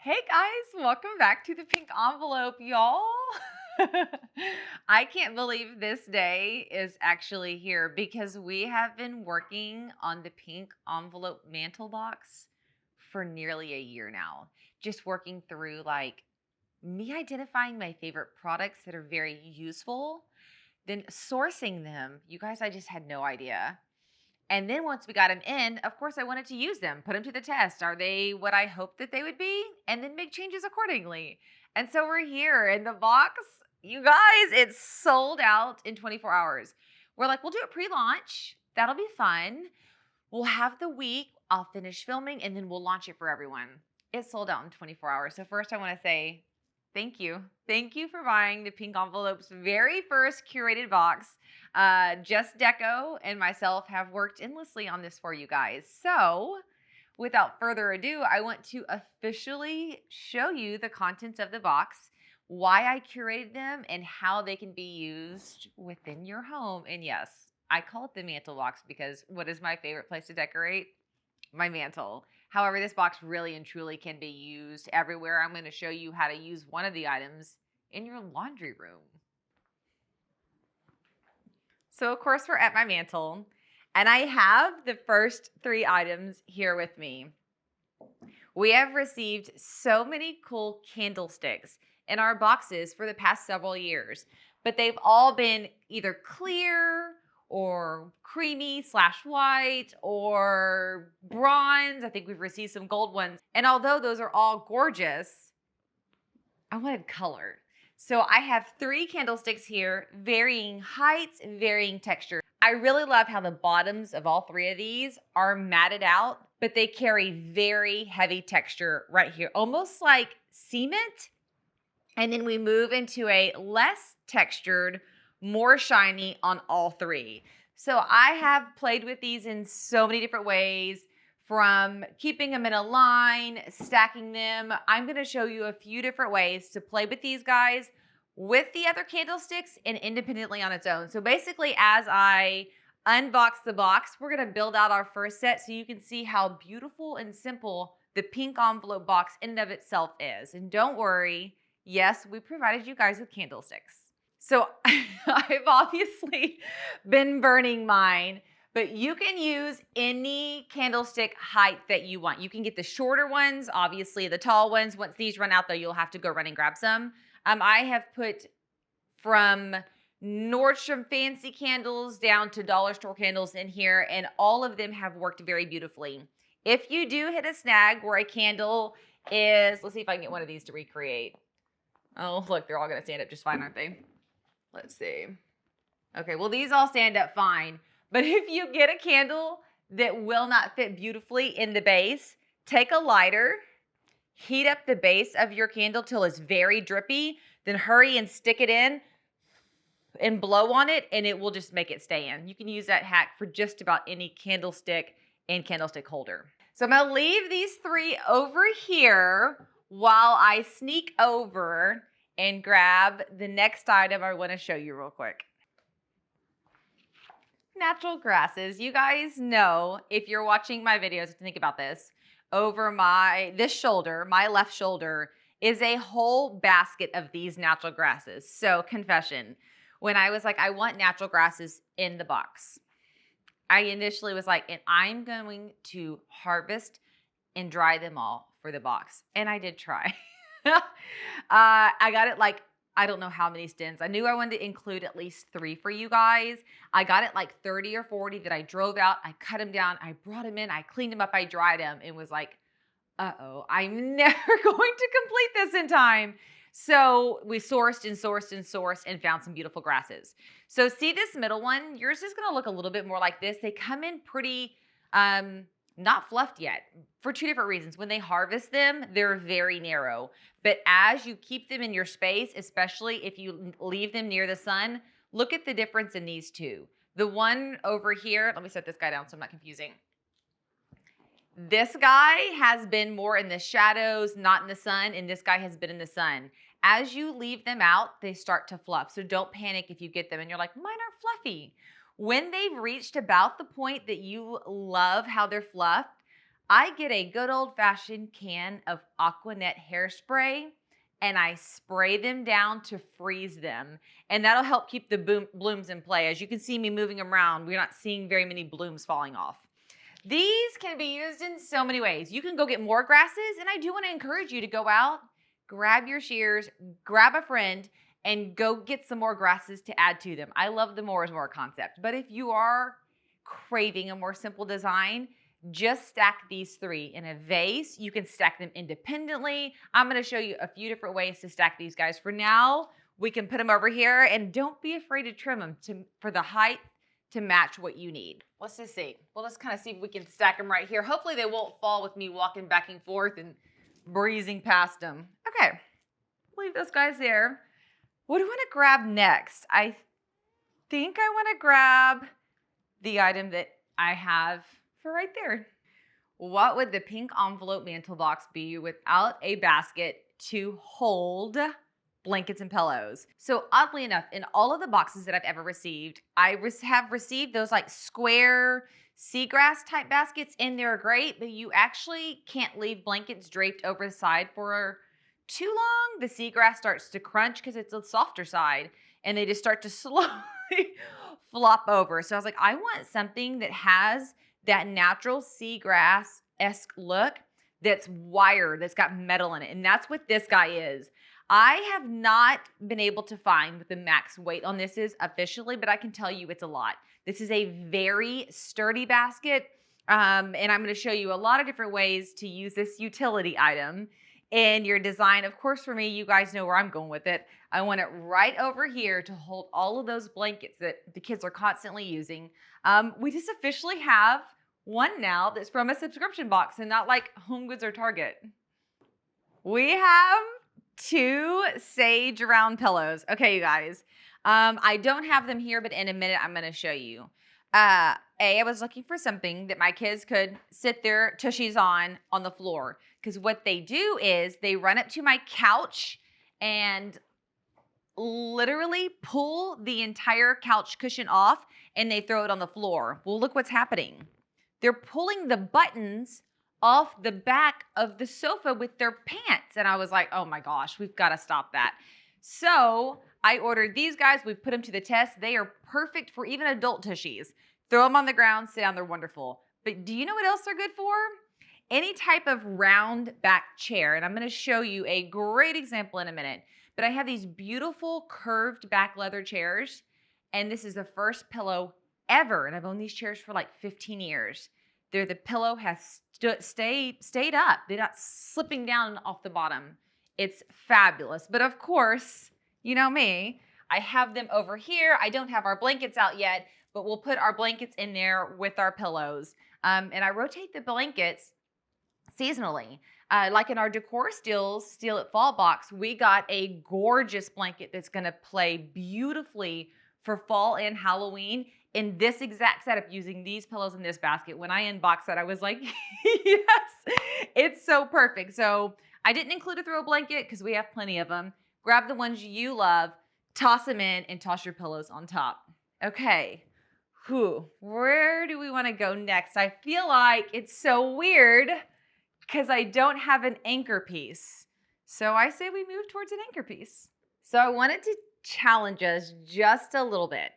Hey guys, welcome back to the Pink Envelope, y'all. I can't believe this day is actually here because we have been working on the Pink Envelope Mantel Box for nearly a year now. Just working through me identifying my favorite products that are very useful, then sourcing them. You guys, I just had no idea. And then once we got them in, of course, I wanted to use them, put them to the test. Are they what I hoped that they would be? And then make changes accordingly. And so we're here in the box. You guys, it's sold out in 24 hours. We're like, we'll do a pre-launch. That'll be fun. We'll have the week. I'll finish filming and then we'll launch it for everyone. It's sold out in 24 hours. So first I want to say thank you. Thank you for buying the Pink Envelope's very first curated box. Just Deco and myself have worked endlessly on this for you guys. So without further ado, I want to officially show you the contents of the box, why I curated them, and how they can be used within your home. And yes, I call it the mantle box because what is my favorite place to decorate? My mantle. However, this box really and truly can be used everywhere. I'm going to show you how to use one of the items in your laundry room. So of course we're at my mantle and I have the first three items here with me. We have received so many cool candlesticks in our boxes for the past several years, but they've all been either clear or creamy / white or bronze. I think we've received some gold ones. And although those are all gorgeous, I wanted color. So I have three candlesticks here, varying heights, varying texture. I really love how the bottoms of all three of these are matted out, but they carry very heavy texture right here, almost like cement. And then we move into a less textured, more shiny on all three. So I have played with these in so many different ways, from keeping them in a line, stacking them. I'm going to show you a few different ways to play with these guys with the other candlesticks and independently on its own. So basically, as I unbox the box, we're going to build out our first set so you can see how beautiful and simple the Pink Envelope box in and of itself is. And don't worry, yes, we provided you guys with candlesticks. So I've obviously been burning mine, but you can use any candlestick height that you want. You can get the shorter ones, obviously the tall ones. Once these run out though, you'll have to go run and grab some. I have put from Nordstrom fancy candles down to dollar store candles in here, and all of them have worked very beautifully. If you do hit a snag where a candle is, let's see if I can get one of these to recreate. Oh, look, they're all gonna stand up just fine, aren't they? Let's see. Okay, well, these all stand up fine. But if you get a candle that will not fit beautifully in the base, take a lighter, heat up the base of your candle till it's very drippy, then hurry and stick it in and blow on it, and it will just make it stay in. You can use that hack for just about any candlestick and candlestick holder. So I'm gonna leave these three over here while I sneak over and grab the next item I want to show you real quick. Natural grasses. You guys know, if you're watching my videos, think about this. Over this shoulder, my left shoulder, is a whole basket of these natural grasses. So confession, when I was like, I want natural grasses in the box, I initially was like, and I'm going to harvest and dry them all for the box. And I did try. I got it like, I don't know how many stems. I knew I wanted to include at least 3 for you guys. I got it like 30 or 40 that I drove out. I cut them down. I brought them in. I cleaned them up. I dried them and was like, uh-oh, I'm never going to complete this in time. So we sourced and found some beautiful grasses. So see this middle one? Yours is going to look a little bit more like this. They come in pretty, not fluffed yet for 2 different reasons. When they harvest them, they're very narrow. But as you keep them in your space, especially if you leave them near the sun, look at the difference in these two. The one over here, let me set this guy down so I'm not confusing. This guy has been more in the shadows, not in the sun, and this guy has been in the sun. As you leave them out, they start to fluff. So don't panic if you get them and you're like, mine are fluffy. When they've reached about the point that you love how they're fluffed, I get a good old-fashioned can of Aquanet hairspray and I spray them down to freeze them. And that'll help keep the blooms in play. As you can see me moving them around, we're not seeing very many blooms falling off. These can be used in so many ways. You can go get more grasses, and I do want to encourage you to go out, grab your shears, grab a friend, and go get some more grasses to add to them. I love the more is more concept. But if you are craving a more simple design, just stack these three in a vase. You can stack them independently. I'm going to show you a few different ways to stack these guys. For now, we can put them over here, and don't be afraid to trim them for the height to match what you need. Let's just see. We'll just kind of see if we can stack them right here. Hopefully they won't fall with me walking back and forth and breezing past them. Okay, leave those guys there. What do I want to grab next? I think I want to grab the item that I have for right there. What would the Pink Envelope Mantel Box be without a basket to hold blankets and pillows? So oddly enough, in all of the boxes that I've ever received, I have received those like square seagrass type baskets, and they're great, but you actually can't leave blankets draped over the side for too long. The seagrass starts to crunch because it's a softer side, and they just start to slowly flop over. So I was like, I want something that has that natural seagrass-esque look that's wired, that's got metal in it, and that's what this guy is. I have not been able to find what the max weight on this is officially, but I can tell you it's a lot. This is a very sturdy basket, and I'm going to show you a lot of different ways to use this utility item in your design. Of course, for me, you guys know where I'm going with it. I want it right over here to hold all of those blankets that the kids are constantly using. We just officially have one now that's from a subscription box and not like Home Goods or Target. We have 2 sage round pillows. Okay, you guys. I don't have them here, but in a minute, I'm going to show you. I was looking for something that my kids could sit their tushies on the floor. Because what they do is they run up to my couch and literally pull the entire couch cushion off and they throw it on the floor. Well, look what's happening. They're pulling the buttons off the back of the sofa with their pants. And I was like, oh my gosh, we've got to stop that. So I ordered these guys. We've put them to the test. They are perfect for even adult tushies. Throw them on the ground, sit down, they're wonderful. But do you know what else they're good for? Any type of round back chair. And I'm going to show you a great example in a minute. But I have these beautiful curved back leather chairs. And this is the first pillow ever. And I've owned these chairs for like 15 years. The pillow has stayed up. They're not slipping down off the bottom. It's fabulous. But of course, you know me, I have them over here. I don't have our blankets out yet, but we'll put our blankets in there with our pillows. And I rotate the blankets seasonally. Like in our Decor Steal It Fall box, we got a gorgeous blanket that's going to play beautifully for fall and Halloween in this exact setup using these pillows in this basket. When I unboxed that, I was like, yes, it's so perfect. So I didn't include a throw blanket because we have plenty of them. Grab the ones you love, toss them in, and toss your pillows on top. Okay, where do we want to go next? I feel like it's so weird because I don't have an anchor piece. So I say we move towards an anchor piece. So I wanted to challenge us just a little bit.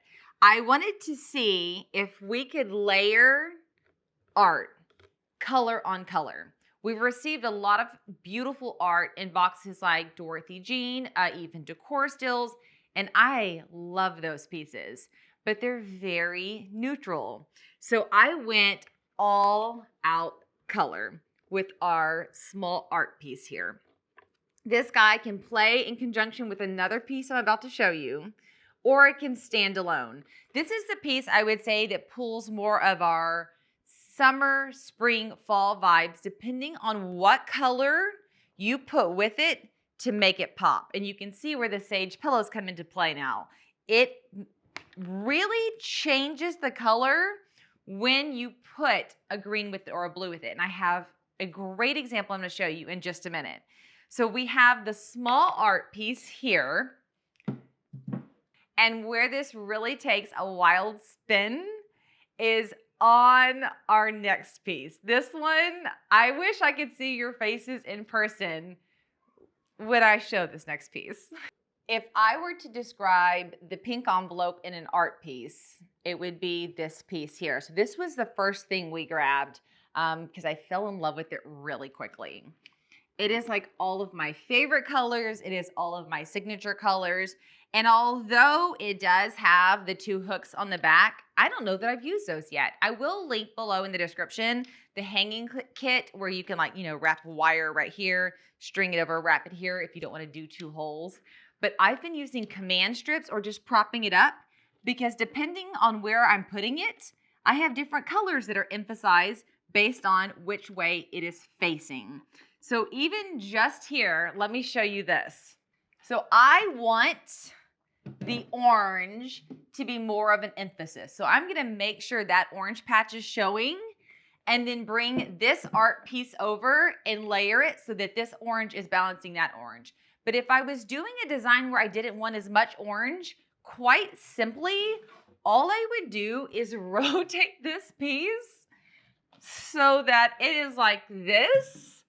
I wanted to see if we could layer art, color on color. We've received a lot of beautiful art in boxes like Dorothy Jean, even Decor Stills, and I love those pieces, but they're very neutral. So I went all out color with our small art piece here. This guy can play in conjunction with another piece I'm about to show you, or it can stand alone. This is the piece I would say that pulls more of our summer, spring, fall vibes, depending on what color you put with it to make it pop. And you can see where the sage pillows come into play now. It really changes the color when you put a green with it or a blue with it. And I have a great example I'm going to show you in just a minute. So we have the small art piece here. And where this really takes a wild spin is on our next piece. This one, I wish I could see your faces in person when I show this next piece. If I were to describe the pink envelope in an art piece, it would be this piece here. So this was the first thing we grabbed because I fell in love with it really quickly. It is like all of my favorite colors. It is all of my signature colors. And although it does have the 2 hooks on the back, I don't know that I've used those yet. I will link below in the description the hanging kit where you can wrap wire right here, string it over, wrap it here if you don't want to do 2 holes. But I've been using command strips or just propping it up because depending on where I'm putting it, I have different colors that are emphasized based on which way it is facing. So even just here, let me show you this. So I want the orange to be more of an emphasis. So I'm gonna make sure that orange patch is showing and then bring this art piece over and layer it so that this orange is balancing that orange. But if I was doing a design where I didn't want as much orange, quite simply, all I would do is rotate this piece so that it is like this.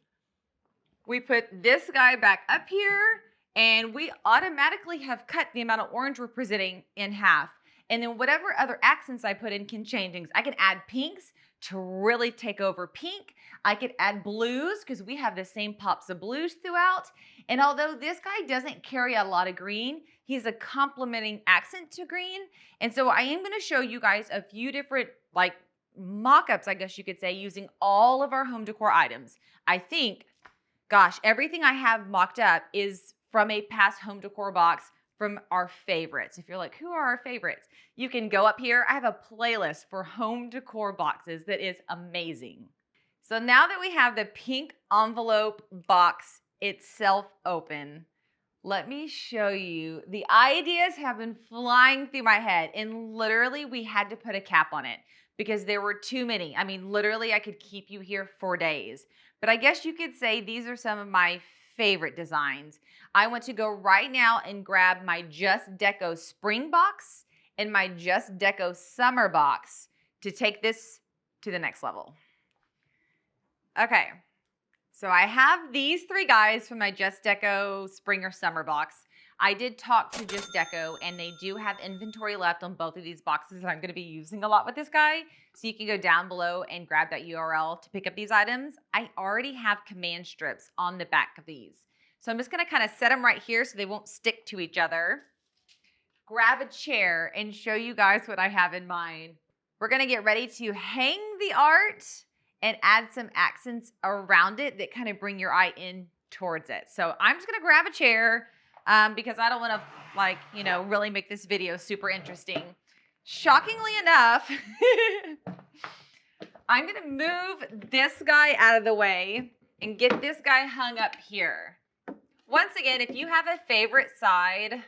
We put this guy back up here and we automatically have cut the amount of orange we're presenting in half. And then whatever other accents I put in can change things. I can add pinks to really take over pink. I could add blues because we have the same pops of blues throughout. And although this guy doesn't carry a lot of green, he's a complementing accent to green. And so I am going to show you guys a few different mock-ups, I guess you could say, using all of our home decor items. I think, gosh, everything I have mocked up is from a past home decor box from our favorites. If you're like, who are our favorites? You can go up here. I have a playlist for home decor boxes that is amazing. So now that we have the pink envelope box itself open, let me show you. The ideas have been flying through my head and literally we had to put a cap on it because there were too many. I mean, literally I could keep you here for days. But I guess you could say these are some of my favorite designs. I want to go right now and grab my Just Deco spring box and my Just Deco summer box to take this to the next level. Okay, so I have these 3 guys from my Just Deco spring or summer box. I did talk to Just Deco and they do have inventory left on both of these boxes that I'm going to be using a lot with this guy. So you can go down below and grab that URL to pick up these items. I already have command strips on the back of these. So I'm just going to kind of set them right here so they won't stick to each other. Grab a chair and show you guys what I have in mind. We're going to get ready to hang the art and add some accents around it that kind of bring your eye in towards it. So I'm just going to grab a chair because I don't want to really make this video super interesting. Shockingly enough, I'm going to move this guy out of the way and get this guy hung up here. Once again, if you have a favorite side,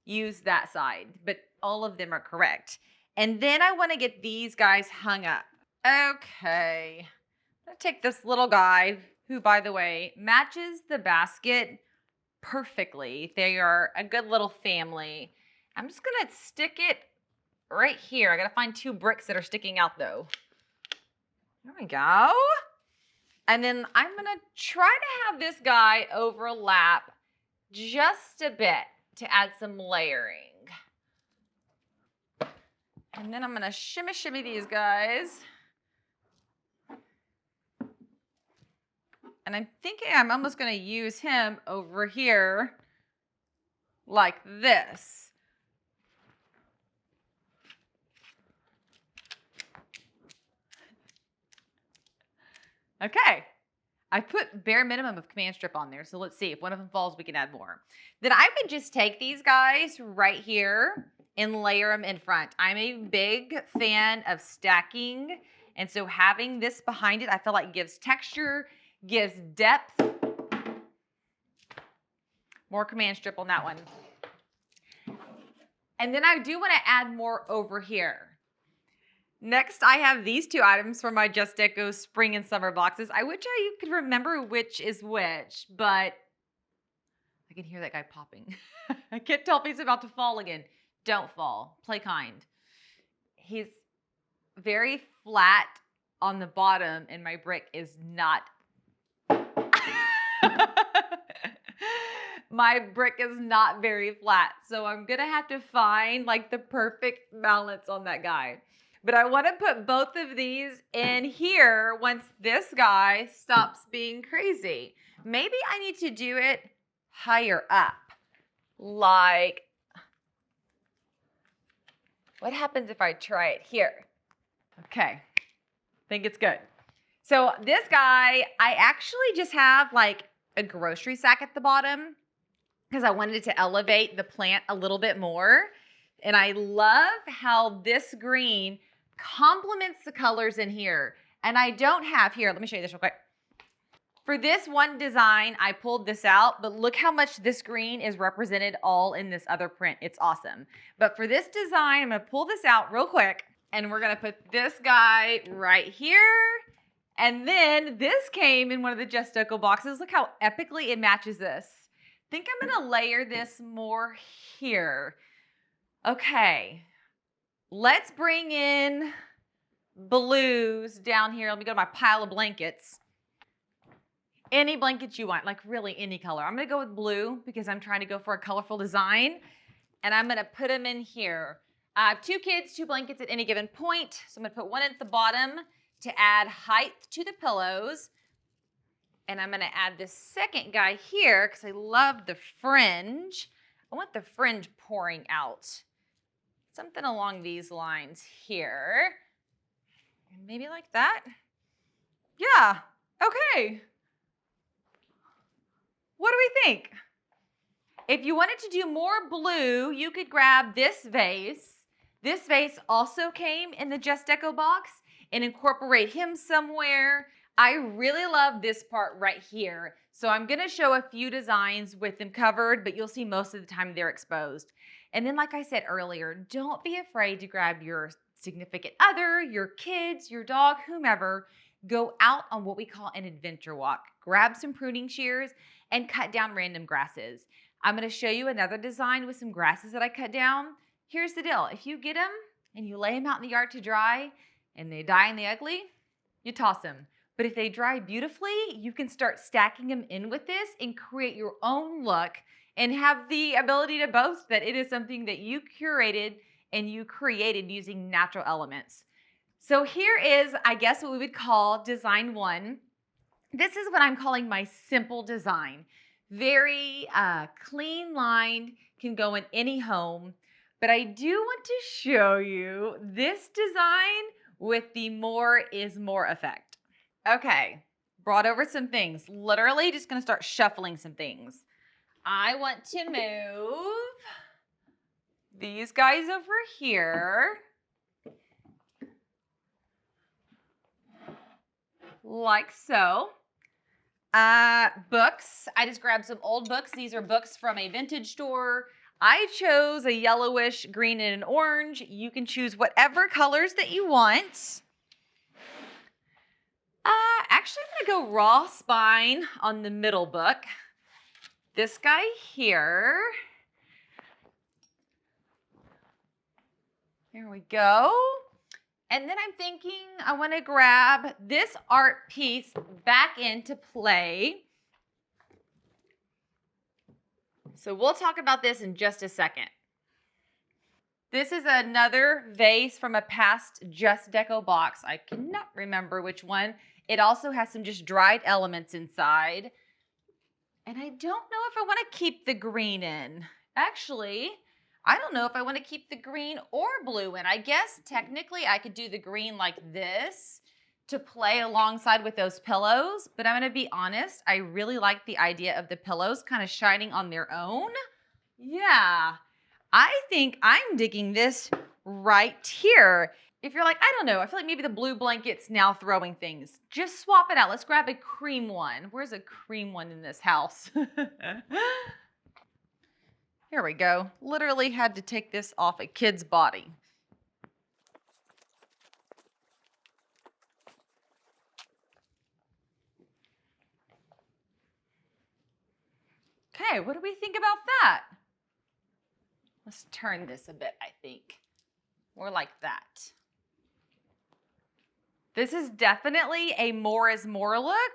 use that side, but all of them are correct. And then I want to get these guys hung up. Okay, I'm going to take this little guy who, by the way, matches the basket perfectly. They are a good little family. I'm just going to stick it right here. I got to find 2 bricks that are sticking out though. There we go. And then I'm going to try to have this guy overlap just a bit to add some layering. And then I'm going to shimmy these guys. And I'm thinking I'm almost going to use him over here like this. Okay, I put bare minimum of command strip on there, so let's see. If one of them falls, we can add more. Then I would just take these guys right here and layer them in front. I'm a big fan of stacking, and so having this behind it, I feel like gives texture, gives depth. More command strip on that one. And then I do want to add more over here. Next, I have these 2 items from my Just Deco spring and summer boxes. I wish I could remember which is which, but I can hear that guy popping. I can't tell if he's about to fall again. Don't fall. Play kind. He's very flat on the bottom and my brick is not. My brick is not very flat. So I'm going to have to find like the perfect balance on that guy. But I want to put both of these in here once this guy stops being crazy. Maybe I need to do it higher up. Like, what happens if I try it here? Okay, I think it's good. So this guy, I actually just have like a grocery sack at the bottom because I wanted to elevate the plant a little bit more. And I love how this green complements the colors in here. And I don't have here, let me show you this real quick. For this one design, I pulled this out, but look how much this green is represented all in this other print. It's awesome. But for this design, I'm gonna pull this out real quick and we're gonna put this guy right here. And then this came in one of the Just Deco boxes. Look how epically it matches this. I think I'm gonna layer this more here. Okay, let's bring in blues down here. Let me go to my pile of blankets. Any blankets you want, like really any color. I'm gonna go with blue because I'm trying to go for a colorful design. And I'm gonna put them in here. I have 2 kids, 2 blankets at any given point. So I'm gonna put one at the bottom to add height to the pillows. And I'm gonna add this second guy here because I love the fringe. I want the fringe pouring out. Something along these lines here. Maybe like that. Yeah, okay. What do we think? If you wanted to do more blue, you could grab this vase. This vase also came in the Just Deco box and incorporate him somewhere. I really love this part right here. So I'm gonna show a few designs with them covered, but you'll see most of the time they're exposed. And then like I said earlier, don't be afraid to grab your significant other, your kids, your dog, whomever. Go out on what we call an adventure walk. Grab some pruning shears and cut down random grasses. I'm gonna show you another design with some grasses that I cut down. Here's the deal. If you get them and you lay them out in the yard to dry and they die in the ugly, you toss them. But if they dry beautifully, you can start stacking them in with this and create your own look and have the ability to boast that it is something that you curated and you created using natural elements. So here is, I guess, what we would call design 1. This is what I'm calling my simple design. Very clean lined, can go in any home. But I do want to show you this design with the more is more effect. Okay, brought over some things. Literally just gonna start shuffling some things. I want to move these guys over here. Like so. Books. I just grabbed some old books. These are books from a vintage store. I chose a yellowish, green, and an orange. You can choose whatever colors that you want. Actually, I'm going to go raw spine on the middle book. This guy here. Here we go. And then I'm thinking I want to grab this art piece back into play. So we'll talk about this in just a second. This is another vase from a past Just Deco box. I cannot remember which one. It also has some just dried elements inside. And I don't know if I want to keep the green in. Actually, I don't know if I want to keep the green or blue in. I guess technically I could do the green like this to play alongside with those pillows. But I'm going to be honest, I really like the idea of the pillows kind of shining on their own. Yeah, I think I'm digging this right here. If you're like, I don't know, I feel like maybe the blue blanket's now throwing things. Just swap it out. Let's grab a cream one. Where's a cream one in this house? Here we go. Literally had to take this off a kid's body. Okay, what do we think about that? Let's turn this a bit, I think. More like that. This is definitely a more is more look.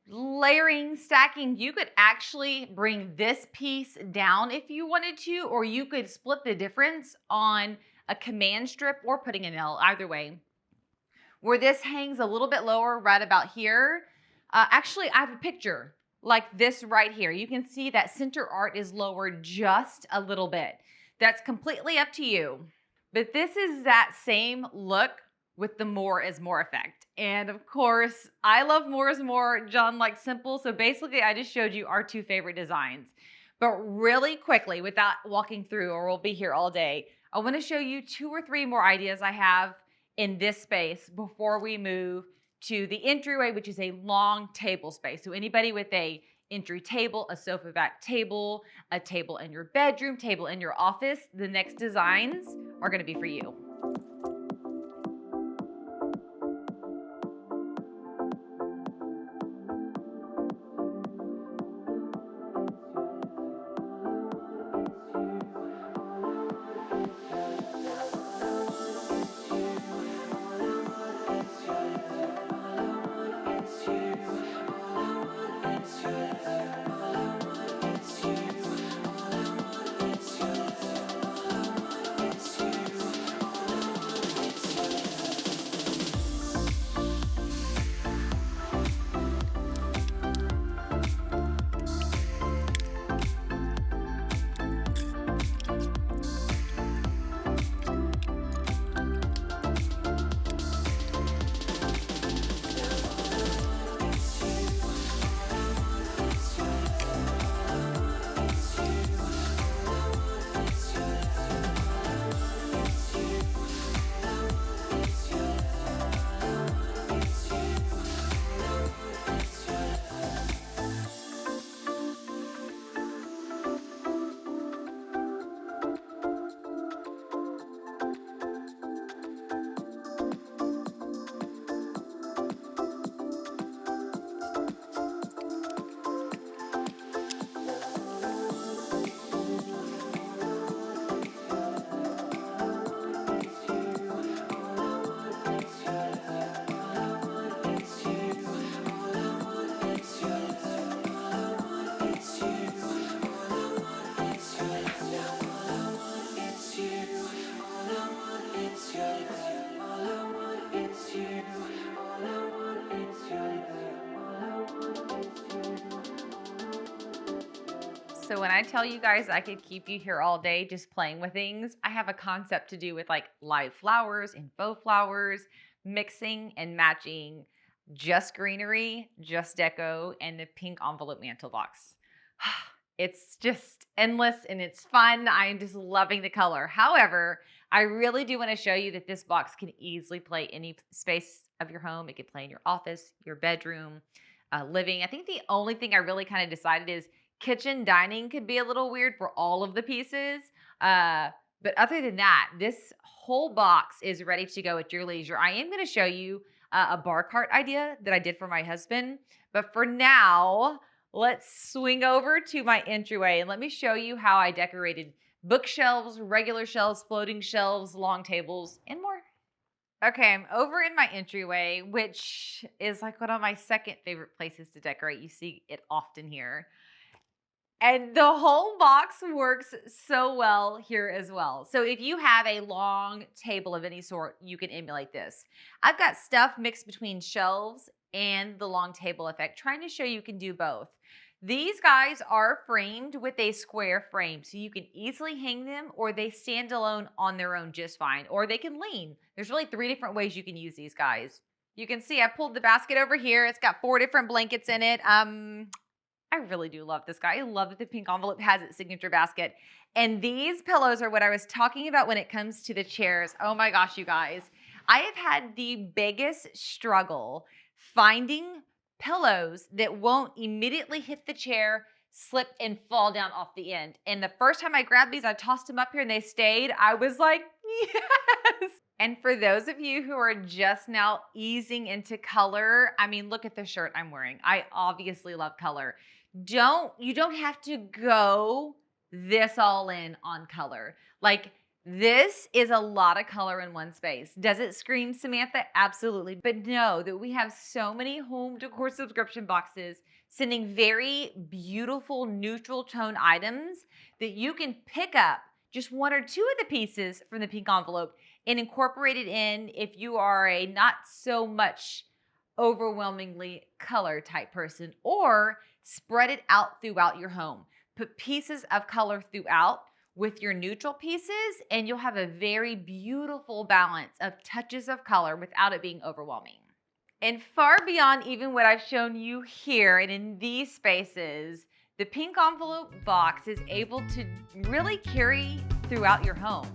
Layering, stacking, you could actually bring this piece down if you wanted to, or you could split the difference on a command strip or putting a nail, either way. Where this hangs a little bit lower right about here, actually I have a picture like this right here. You can see that center art is lowered just a little bit. That's completely up to you. But this is that same look with the more is more effect. And of course, I love more is more. John likes simple. So basically, I just showed you our two favorite designs. But really quickly, without walking through, or we'll be here all day, I want to show you 2 or 3 more ideas I have in this space before we move to the entryway, which is a long table space. So anybody with a entry table, a sofa back table, a table in your bedroom, table in your office, the next designs are going to be for you. So when I tell you guys I could keep you here all day just playing with things, I have a concept to do with like live flowers and faux flowers, mixing and matching Just Greenery, Just Deco, and the Pink Envelope Mantel Box. It's just endless and it's fun. I'm just loving the color. However, I really do want to show you that this box can easily play any space of your home. It can play in your office, your bedroom, living. I think the only thing I really kind of decided is kitchen dining could be a little weird for all of the pieces. But other than that, this whole box is ready to go at your leisure. I am going to show you a bar cart idea that I did for my husband. But for now, let's swing over to my entryway and let me show you how I decorated bookshelves, regular shelves, floating shelves, long tables, and more. Okay, I'm over in my entryway, which is like one of my second favorite places to decorate. You see it often here. And the whole box works so well here as well. So if you have a long table of any sort, you can emulate this. I've got stuff mixed between shelves and the long table effect, trying to show you can do both. These guys are framed with a square frame, so you can easily hang them, or they stand alone on their own just fine, or they can lean. There's really 3 different ways you can use these guys. You can see I pulled the basket over here. It's got 4 different blankets in it. I really do love this guy. I love that the Pink Envelope has its signature basket. And these pillows are what I was talking about when it comes to the chairs. Oh my gosh, you guys. I have had the biggest struggle finding pillows that won't immediately hit the chair, slip, and fall down off the end. And the first time I grabbed these, I tossed them up here and they stayed. I was like, yes. And for those of you who are just now easing into color, I mean, look at the shirt I'm wearing. I obviously love color. You don't have to go this all in on color. Like, This is a lot of color in one space. Does it scream Samantha? Absolutely. But know that we have so many home decor subscription boxes sending very beautiful neutral tone items that you can pick up just one or two of the pieces from the pink envelope and incorporate it in if you are a not so much overwhelmingly color type person, or spread it out throughout your home. Put pieces of color throughout with your neutral pieces, and you'll have a very beautiful balance of touches of color without it being overwhelming. And far beyond even what I've shown you here and in these spaces, the pink envelope box is able to really carry throughout your home.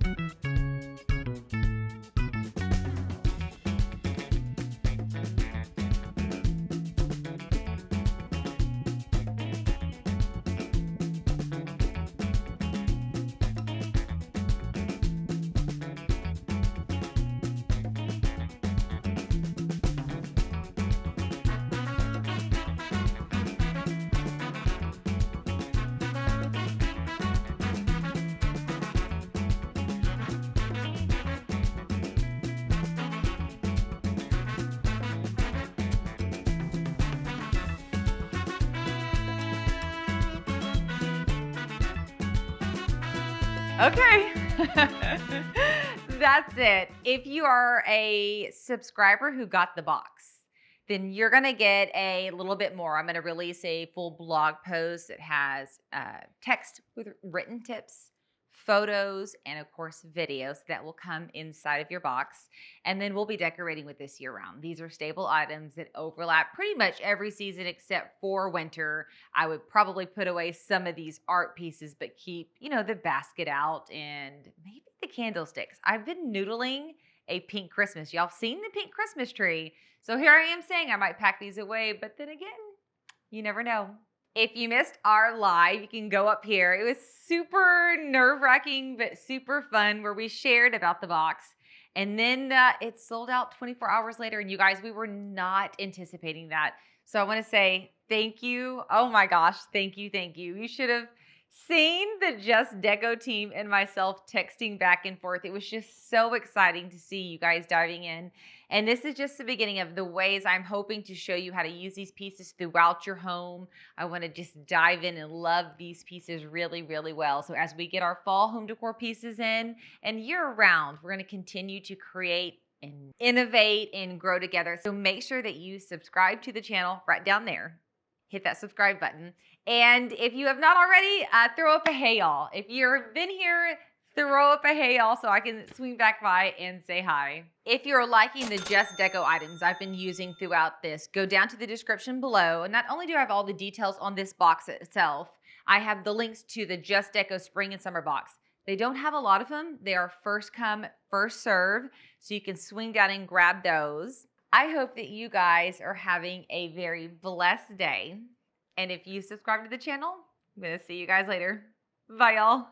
Okay. That's it. If you are a subscriber who got the box, then you're going to get a little bit more. I'm going to release a full blog post that has text with written tips, photos, and of course videos that will come inside of your box. And then we'll be decorating with this year round. These are staple items that overlap pretty much every season except for winter. I would probably put away some of these art pieces, but keep, the basket out and maybe the candlesticks. I've been noodling a pink Christmas. Y'all seen the pink Christmas tree. So here I am saying I might pack these away, but then again, you never know. If you missed our live, you can go up here. It was super nerve-wracking, but super fun, where we shared about the box. And then it sold out 24 hours later. And you guys, we were not anticipating that. So I want to say thank you. Oh my gosh, thank you, thank you. You should have seen the Just Deco team and myself texting back and forth. It was just so exciting to see you guys diving in. And this is just the beginning of the ways I'm hoping to show you how to use these pieces throughout your home. I want to just dive in and love these pieces really, really well. So as we get our fall home decor pieces in and year round, we're going to continue to create and innovate and grow together. So make sure that you subscribe to the channel right down there. Hit that subscribe button. And if you have not already, throw up a hey y'all. If you've been here, throw up a hey y'all so I can swing back by and say hi. If you're liking the Just Deco items I've been using throughout this, go down to the description below. And not only do I have all the details on this box itself, I have the links to the Just Deco spring and summer box. They don't have a lot of them. They are first come, first serve. So you can swing down and grab those. I hope that you guys are having a very blessed day. And if you subscribe to the channel, I'm going to see you guys later. Bye, y'all.